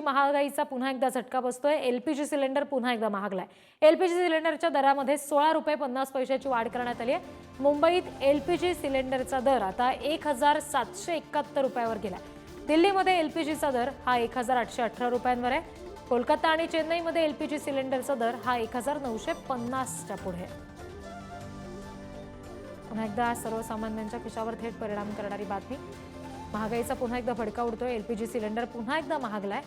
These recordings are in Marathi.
महागाईचा पुन्हा एकदा झटका बसतोय। एलपीजी सिलेंडर पुन्हा एकदा महागलाय। एलपीजी सिलेंडरच्या दरामध्ये 16 रुपये 50 पैशाची वाढ करण्यात आली आहे। मुंबईत एलपीजी सिलेंडरचा दर आता 1771 रुपयावर गेलाय। दिल्लीमध्ये एलपीजीचा दर हा 1818 रुपयांवर आहे। कोलकाता आणि चेन्नईमध्ये एलपीजी सिलेंडरचा दर हा 1950च्या पुढे आहे। पुन्हा एकदा सर्वसामान्यांच्या खिशावर थेट परिणाम करणारी बातमी। महागाईचा पुन्हा एकदा फटका उडतोय। एलपीजी सिलेंडर पुन्हा एकदा महागलाय।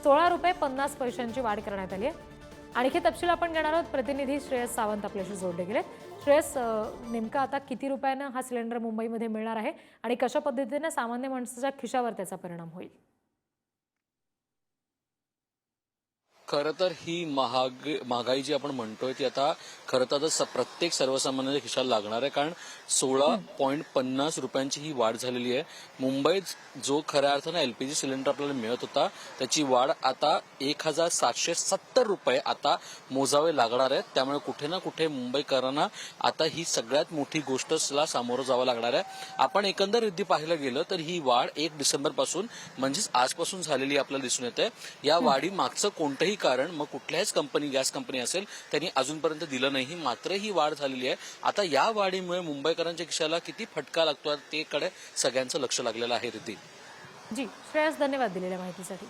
16 रुपये 50 पैशांची वाढ करण्यात आली आहे। आणखी तपशील आपण घेणार आहोत। प्रतिनिधी श्रेयस सावंत आपल्याशी जोडले गेले। श्रेयस, नेमका आता किती रुपयाने हा सिलेंडर मुंबईमध्ये मिळणार आहे आणि कशा पद्धतीने सामान्य माणसाच्या खिशावर त्याचा परिणाम होईल? खरं तर ही महागाई जी आपण म्हणतोय ती आता खरं तर प्रत्येक सर्वसामान्यांच्या खिशाला लागणार आहे, कारण 16.50 रुपयांची ही वाढ झालेली आहे। मुंबईत जो खऱ्या अर्थानं एलपीजी सिलेंडर आपल्याला मिळत होता त्याची वाढ आता 1770 रुपये आता मोजावे लागणार आहेत। त्यामुळे कुठे ना कुठे मुंबईकरांना आता ही सगळ्यात मोठी गोष्टला सामोरं जावं लागणार आहे। आपण एकंदरीत पाहायला गेलं तर ही वाढ 1 डिसेंबर पासून म्हणजेच आजपासून झालेली आपल्याला दिसून येते। या वाढी मागचं कोणतंही कारण मग कुठल्याच कंपनी, गॅस कंपनी असेल, त्यांनी अजूनपर्यंत दिलं नाही। मात्र ही वाढ झालेली आहे। आता या वाढीमुळे मुंबईकरांच्या खिशाला किती फटका लागतो ते कडे सगळ्यांचं लक्ष लागलेलं आहे। रिद्धी जी, श्रेयस, धन्यवाद दिलेल्या माहितीसाठी।